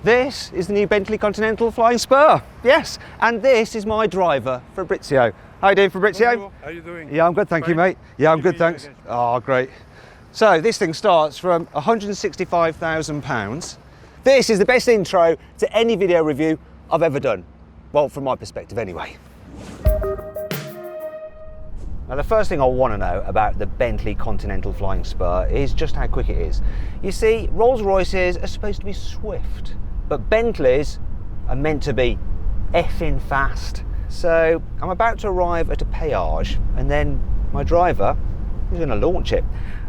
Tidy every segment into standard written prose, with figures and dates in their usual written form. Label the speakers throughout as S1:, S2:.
S1: This is the new Bentley Continental Flying Spur. Yes, and this is my driver, Fabrizio. How you doing, Fabrizio?
S2: Hello. How are you doing?
S1: Yeah, I'm good, thank you, mate. Yeah, I'm good, thanks. Oh, great. So this thing starts from £165,000. This is the best intro to any video review I've ever done. Well, from my perspective anyway. Now the first thing I want to know about the Bentley Continental Flying Spur is just how quick it is. You see, Rolls-Royces are supposed to be swift, but Bentleys are meant to be effing fast. So I'm about to arrive at a péage, and then my driver is going to launch it.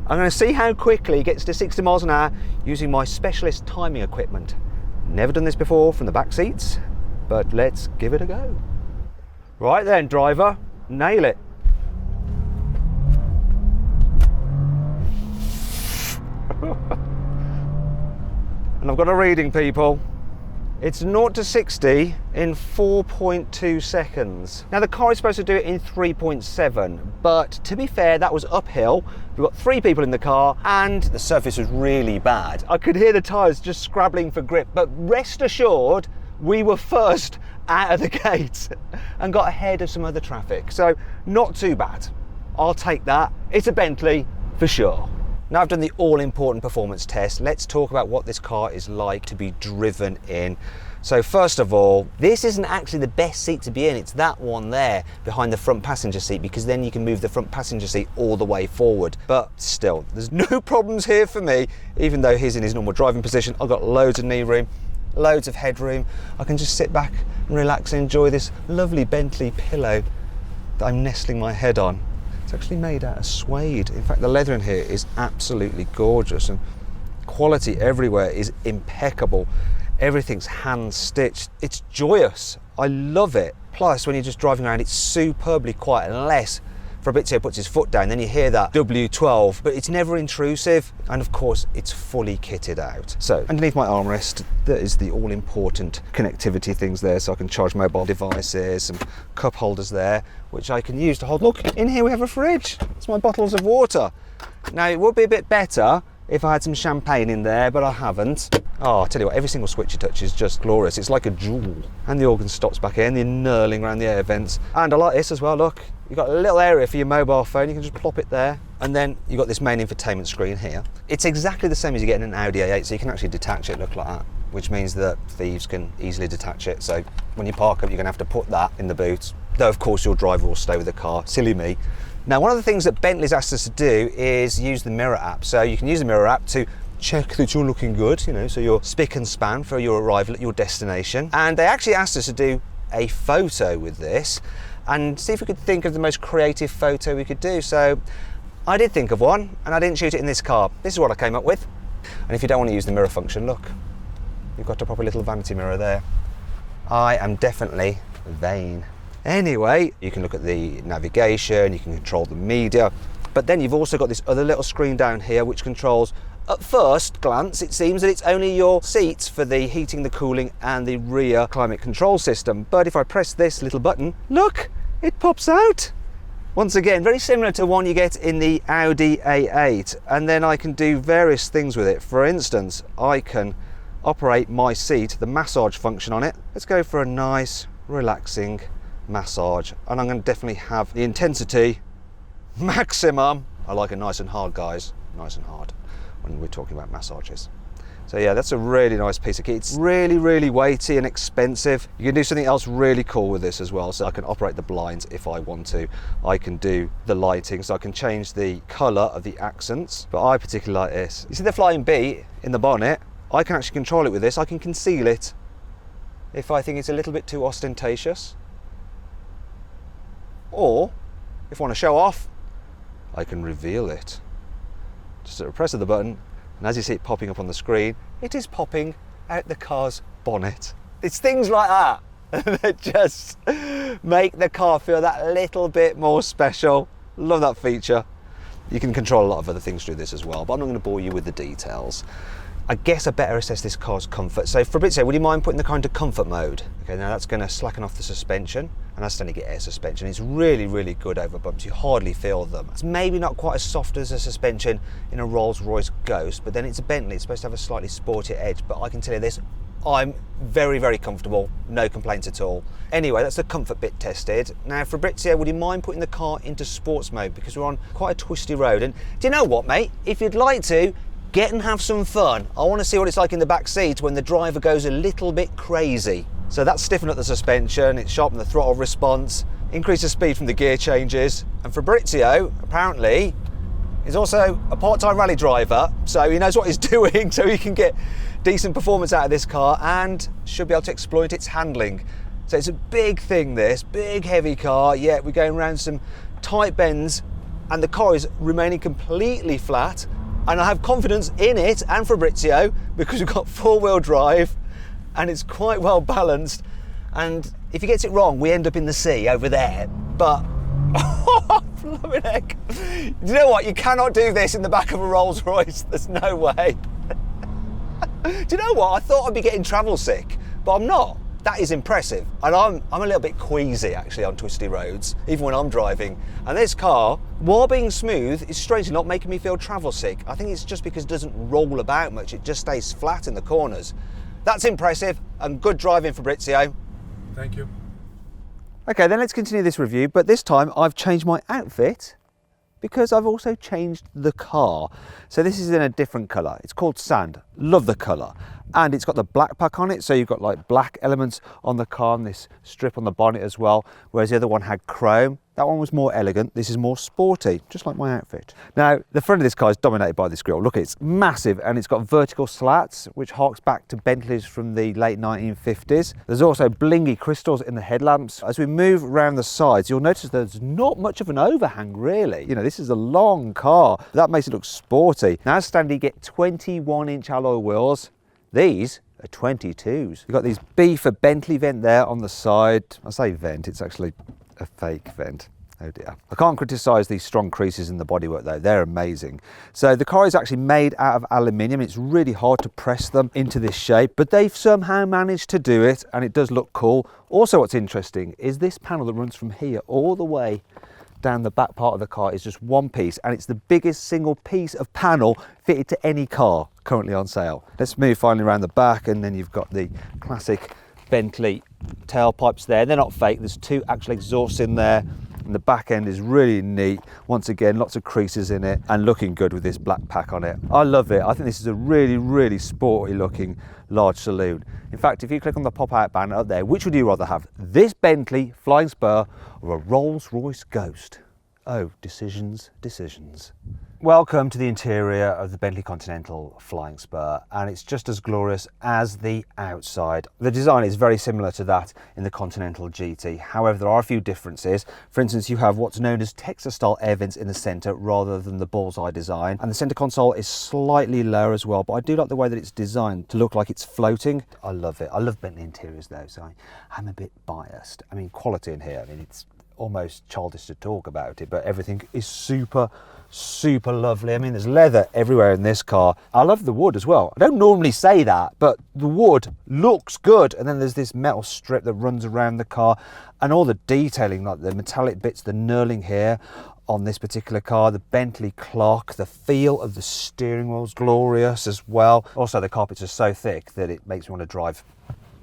S1: I'm going to see how quickly it gets to 60 miles an hour using my specialist timing equipment. Never done this before from the back seats, but let's give it a go. Right then, driver, nail it. And I've got a reading, people. It's 0 to 60 in 4.2 seconds. Now the car is supposed to do it in 3.7, but to be fair, that was uphill. We've got 3 people in the car and the surface was really bad. I could hear the tyres just scrabbling for grip, but rest assured, we were first out of the gate and got ahead of some other traffic. So not too bad. I'll take that. It's a Bentley for sure. Now I've done the all-important performance test, let's talk about what this car is like to be driven in. So first of all, this isn't actually the best seat to be in, it's that one there behind the front passenger seat, because then you can move the front passenger seat all the way forward. But still, there's no problems here for me, even though he's in his normal driving position. I've got loads of knee room, loads of headroom. I can just sit back and relax and enjoy this lovely Bentley pillow that I'm nestling my head on. It's actually made out of suede. In fact, the leather in here is absolutely gorgeous and quality everywhere is impeccable. Everything's hand stitched. It's joyous. I love it. Plus, when you're just driving around, it's superbly quiet, unless Fabrizio puts his foot down, then you hear that W12, but it's never intrusive. And of course, it's fully kitted out. So underneath my armrest, there is the all important connectivity things there, so I can charge mobile devices, some cup holders there, which I can use to hold. Look, in here we have a fridge. It's my bottles of water. Now it would be a bit better if I had some champagne in there, but I haven't. Oh, I'll tell you what, every single switch you touch is just glorious. It's like a jewel. And the organ stops back here, and the knurling around the air vents. And I like this as well, look. You've got a little area for your mobile phone, you can just plop it there. And then you've got this main infotainment screen here. It's exactly the same as you get in an Audi A8, so you can actually detach it, look like that, which means that thieves can easily detach it. So when you park up, you're gonna have to put that in the boot. Though of course your driver will stay with the car, silly me. Now one of the things that Bentley's asked us to do is use the mirror app. So you can use the mirror app to check that you're looking good, you know, so you're spick and span for your arrival at your destination. And they actually asked us to do a photo with this and see if we could think of the most creative photo we could do. So I did think of one, and I didn't shoot it in this car. This is what I came up with. And if you don't want to use the mirror function, look, you've got a proper little vanity mirror there. I am definitely vain. Anyway, you can look at the navigation, you can control the media, but then you've also got this other little screen down here which controls, at first glance, it seems that it's only your seats for the heating, the cooling and the rear climate control system. But if I press this little button, look, it pops out. Once again, very similar to one you get in the Audi A8. And then I can do various things with it. For instance, I can operate my seat, the massage function on it. Let's go for a nice, relaxing massage. And I'm going to definitely have the intensity maximum. I like it nice and hard, guys, nice and hard when we're talking about massages. So yeah, that's a really nice piece of kit. It's really, really weighty and expensive. You can do something else really cool with this as well. So I can operate the blinds if I want to. I can do the lighting, so I can change the color of the accents, but I particularly like this. You see the flying bee in the bonnet? I can actually control it with this. I can conceal it if I think it's a little bit too ostentatious. Or if I want to show off, I can reveal it. Just at a press of the button, and as you see it popping up on the screen, it is popping out the car's bonnet. It's things like that that just make the car feel that little bit more special. Love that feature. You can control a lot of other things through this as well, but I'm not going to bore you with the details. I guess I better assess this car's comfort. So Fabrizio, would you mind putting the car into comfort mode? Okay, now that's going to slacken off the suspension, and that's starting to get air suspension. It's really, really good over bumps. You hardly feel them. It's maybe not quite as soft as a suspension in a Rolls-Royce Ghost, but then it's a Bentley. It's supposed to have a slightly sportier edge, but I can tell you this I'm very, very comfortable, no complaints at all. Anyway, that's the comfort bit tested. Now Fabrizio, would you mind putting the car into sports mode, because we're on quite a twisty road? And do you know what, mate? If you'd like to, get and have some fun. I want to see what it's like in the back seat when the driver goes a little bit crazy. So that's stiffened up the suspension, it's sharpened the throttle response, increased the speed from the gear changes, and Fabrizio, apparently, is also a part-time rally driver, so he knows what he's doing, so he can get decent performance out of this car and should be able to exploit its handling. So it's a big thing, this big heavy car. Yeah, we're going around some tight bends and the car is remaining completely flat, and I have confidence in it and Fabrizio because we've got four-wheel drive and it's quite well balanced, and if he gets it wrong we end up in the sea over there. But flipping heck, do you know what, you cannot do this in the back of a Rolls Royce, there's no way. Do you know what, I thought I'd be getting travel sick, but I'm not. That is impressive, and I'm a little bit queasy actually on twisty roads, even when I'm driving. And this car, while being smooth, is strangely not making me feel travel sick. I think it's just because it doesn't roll about much, it just stays flat in the corners. That's impressive, and good driving, Fabrizio.
S2: Thank you.
S1: Okay, then let's continue this review, but this time I've changed my outfit because I've also changed the car. So this is in a different colour. It's called Sand. Love the colour. And it's got the black pack on it, so you've got like black elements on the car and this strip on the bonnet as well, whereas the other one had chrome. That one was more elegant. This is more sporty, just like my outfit. Now, the front of this car is dominated by this grille. Look, it's massive and it's got vertical slats, which harks back to Bentleys from the late 1950s. There's also blingy crystals in the headlamps. As we move around the sides, you'll notice there's not much of an overhang, really. You know, this is a long car. That makes it look sporty. Now, as standard, you get 21-inch alloy wheels. These are 22s. You've got these B for Bentley vent there on the side. I say vent, it's actually a fake vent. Oh dear. I can't criticise these strong creases in the bodywork though, they're amazing. So the car is actually made out of aluminium. It's really hard to press them into this shape, but they've somehow managed to do it, and it does look cool. Also, what's interesting is this panel that runs from here all the way down the back part of the car is just one piece, and it's the biggest single piece of panel fitted to any car currently on sale. Let's move finally around the back, and then you've got the classic Bentley tailpipes there. They're not fake, there's two actual exhausts in there, and the back end is really neat. Once again, lots of creases in it and looking good with this black pack on it. I love it. I think this is a really, really sporty looking large saloon. In fact, if you click on the pop-out banner up there, which would you rather have, this Bentley Flying Spur or a Rolls-Royce Ghost? Oh, decisions, decisions. Welcome to the interior of the Bentley Continental Flying Spur, and it's just as glorious as the outside. The design is very similar to that in the Continental GT. However, there are a few differences. For instance, you have what's known as Texas-style air vents in the centre rather than the bullseye design, and the centre console is slightly lower as well, but I do like the way that it's designed to look like it's floating. I love it. I love Bentley interiors though, so I'm a bit biased. I mean, quality in here, I mean, it's almost childish to talk about it, but everything is super lovely. I mean, there's leather everywhere in this car. I love the wood as well. I don't normally say that, but the wood looks good. And then there's this metal strip that runs around the car, and all the detailing, like the metallic bits, the knurling here on this particular car, the Bentley clock, the feel of the steering wheel is glorious as well. Also, the carpets are so thick that it makes me want to drive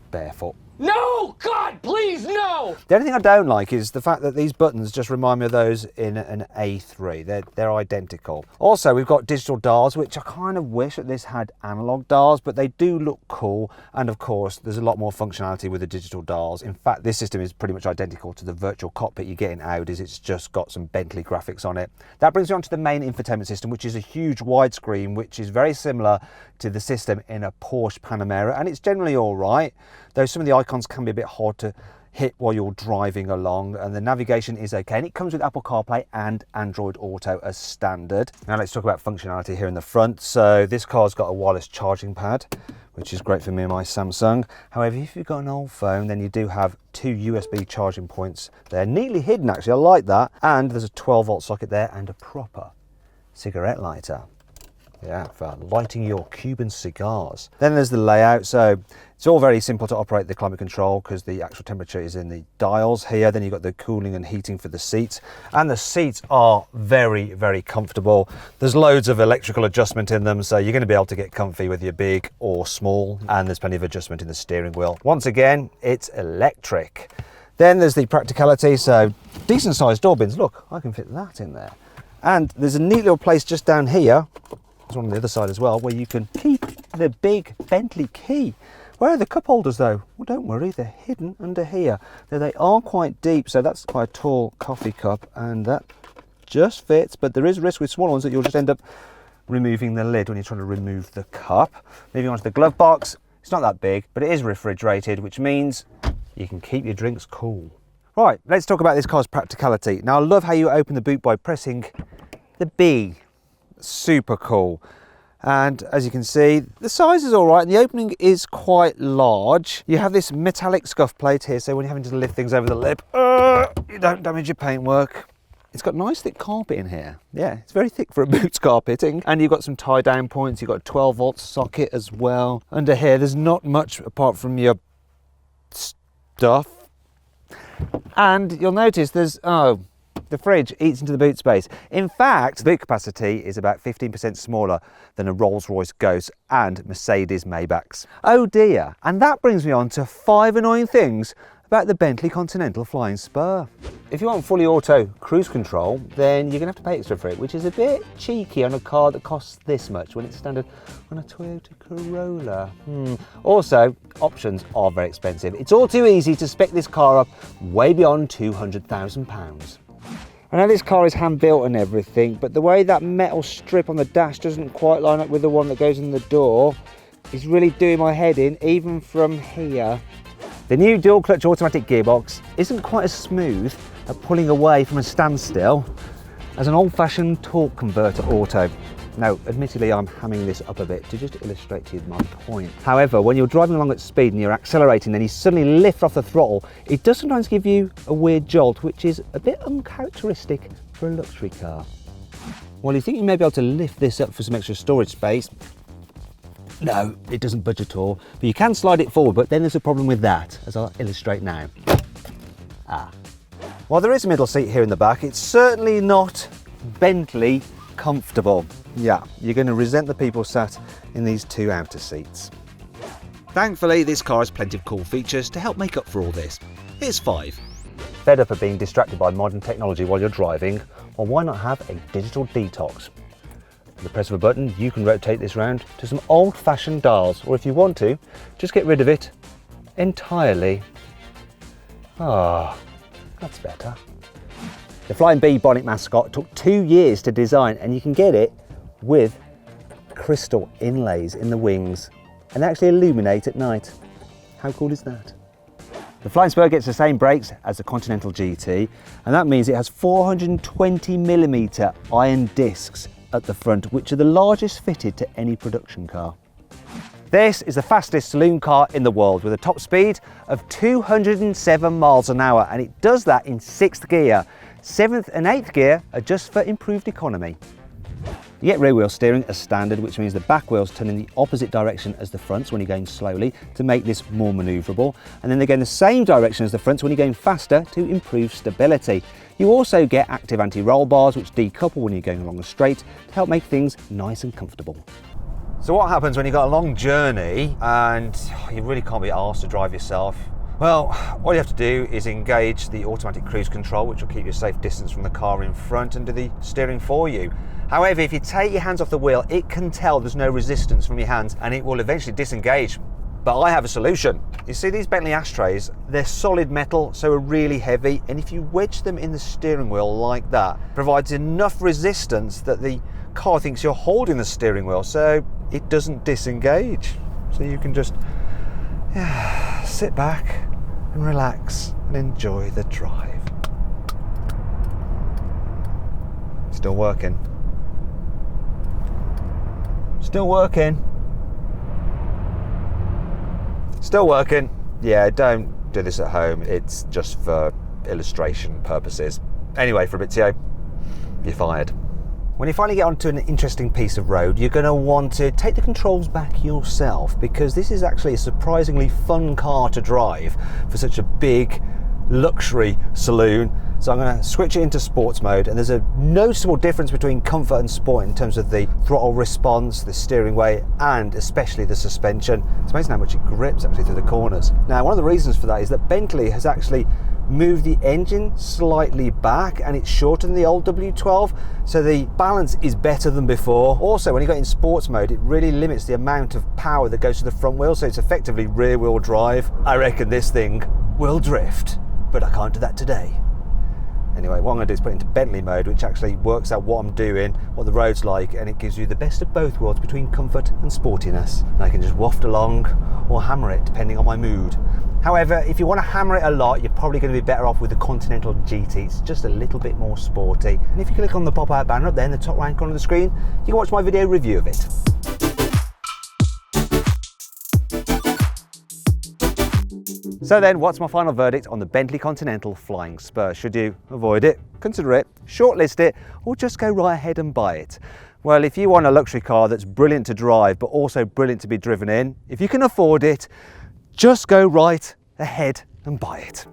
S1: barefoot.
S2: No! God, please, no!
S1: The only thing I don't like is the fact that these buttons just remind me of those in an A3. They're identical. Also, we've got digital dials, which I kind of wish that this had analog dials, but they do look cool. And of course, there's a lot more functionality with the digital dials. In fact, this system is pretty much identical to the virtual cockpit you get in Audis. It's just got some Bentley graphics on it. That brings me on to the main infotainment system, which is a huge widescreen, which is very similar to the system in a Porsche Panamera, and it's generally all right, though some of the icons can be a bit hard to hit while you're driving along, and the navigation is okay, and it comes with Apple CarPlay and Android Auto as standard. Now let's talk about functionality here in the front. So this car's got a wireless charging pad, which is great for me and my Samsung. However, if you've got an old phone, then you do have two USB charging points. They're neatly hidden actually, I like that, and there's a 12-volt socket there and a proper cigarette lighter. Yeah, for lighting your Cuban cigars. Then there's the layout. So It's all very simple to operate the climate control because the actual temperature is in the dials here. Then you've got the cooling and heating for the seats. And the seats are very, very comfortable. There's loads of electrical adjustment in them, so you're going to be able to get comfy whether you're big or small. And there's plenty of adjustment in the steering wheel. Once again, it's electric. Then there's the practicality, so decent sized door bins. Look, I can fit that in there. And there's a neat little place just down here, there's one on the other side as well, where you can keep the big Bentley key. Where are the cup holders though? Well, don't worry, they're hidden under here. Now, they are quite deep, so that's quite a tall coffee cup, and that just fits, but there is a risk with small ones that you'll just end up removing the lid when you're trying to remove the cup. Moving on to the glove box, it's not that big, but it is refrigerated, which means you can keep your drinks cool. Right, let's talk about this car's practicality. Now, I love how you open the boot by pressing the B. Super cool. And as you can see, the size is all right and the opening is quite large. You have this metallic scuff plate here, so when you're having to lift things over the lip, you don't damage your paintwork. It's got nice thick carpet in here. Yeah, it's very thick for a boots carpeting. And you've got some tie down points. You've got a 12 volt socket as well. Under here, there's not much apart from your stuff. And you'll notice there's, the fridge eats into the boot space. In fact, the boot capacity is about 15% smaller than a Rolls-Royce Ghost and Mercedes Maybachs. Oh dear, and that brings me on to 5 annoying things about the Bentley Continental Flying Spur. If you want fully auto cruise control, then you're gonna have to pay extra for it, which is a bit cheeky on a car that costs this much when it's standard on a Toyota Corolla. Also, options are very expensive. It's all too easy to spec this car up way beyond £200,000. I know this car is hand built and everything, but the way that metal strip on the dash doesn't quite line up with the one that goes in the door is really doing my head in, even from here. The new dual clutch automatic gearbox isn't quite as smooth at pulling away from a standstill as an old-fashioned torque converter auto. Now, admittedly, I'm hamming this up a bit to just illustrate to you my point. However, when you're driving along at speed and you're accelerating, then you suddenly lift off the throttle, it does sometimes give you a weird jolt, which is a bit uncharacteristic for a luxury car. Well, you think you may be able to lift this up for some extra storage space. No, it doesn't budge at all, but you can slide it forward, but then there's a problem with that, as I'll illustrate now. While there is a middle seat here in the back, it's certainly not Bentley comfortable. Yeah, you're going to resent the people sat in these 2 outer seats. Thankfully, this car has plenty of cool features to help make up for all this. Here's 5. Fed up of being distracted by modern technology while you're driving? Well, why not have a digital detox? With the press of a button, you can rotate this round to some old-fashioned dials, or if you want to, just get rid of it entirely. That's better. The Flying Bee bonnet mascot took 2 years to design, and you can get it with crystal inlays in the wings, and they actually illuminate at night. How cool is that? The Flying Spur gets the same brakes as the Continental GT, and that means it has 420mm iron discs at the front, which are the largest fitted to any production car. This is the fastest saloon car in the world with a top speed of 207 miles an hour, and it does that in 6th gear. 7th and 8th gear are just for improved economy. You get rear wheel steering as standard, which means the back wheels turn in the opposite direction as the fronts when you're going slowly to make this more manoeuvrable, and then they go in the same direction as the fronts when you're going faster to improve stability. You also get active anti-roll bars which decouple when you're going along a straight to help make things nice and comfortable. So what happens when you've got a long journey and you really can't be arsed to drive yourself? Well, all you have to do is engage the automatic cruise control, which will keep you a safe distance from the car in front and do the steering for you. However, if you take your hands off the wheel, it can tell there's no resistance from your hands and it will eventually disengage. But I have a solution. You see these Bentley ashtrays, they're solid metal, so are really heavy, and if you wedge them in the steering wheel like that, provides enough resistance that the car thinks you're holding the steering wheel, so it doesn't disengage. So you can just sit back and relax and enjoy the drive. Still working. Still working. Still working. Yeah, don't do this at home. It's just for illustration purposes. Anyway, Fabrizio, you're fired. When you finally get onto an interesting piece of road, you're going to want to take the controls back yourself, because this is actually a surprisingly fun car to drive for such a big luxury saloon. So I'm going to switch it into sports mode, and there's a noticeable difference between comfort and sport in terms of the throttle response, the steering weight, and especially the suspension. It's amazing how much it grips actually through the corners. Now, one of the reasons for that is that Bentley has actually moved the engine slightly back, and it's shortened the old W12, so the balance is better than before. Also, when you got in sports mode, it really limits the amount of power that goes to the front wheel, so it's effectively rear wheel drive. I reckon this thing will drift, but I can't do that today. Anyway, what I'm going to do is put it into Bentley mode, which actually works out what I'm doing, what the road's like, and it gives you the best of both worlds between comfort and sportiness. And I can just waft along or hammer it depending on my mood. However, if you want to hammer it a lot, you're probably going to be better off with the Continental GT. It's just a little bit more sporty. And if you click on the pop-out banner up there in the top right corner of the screen, you can watch my video review of it. So then, what's my final verdict on the Bentley Continental Flying Spur? Should you avoid it, consider it, shortlist it, or just go right ahead and buy it? Well, if you want a luxury car that's brilliant to drive, but also brilliant to be driven in, if you can afford it, just go right ahead and buy it.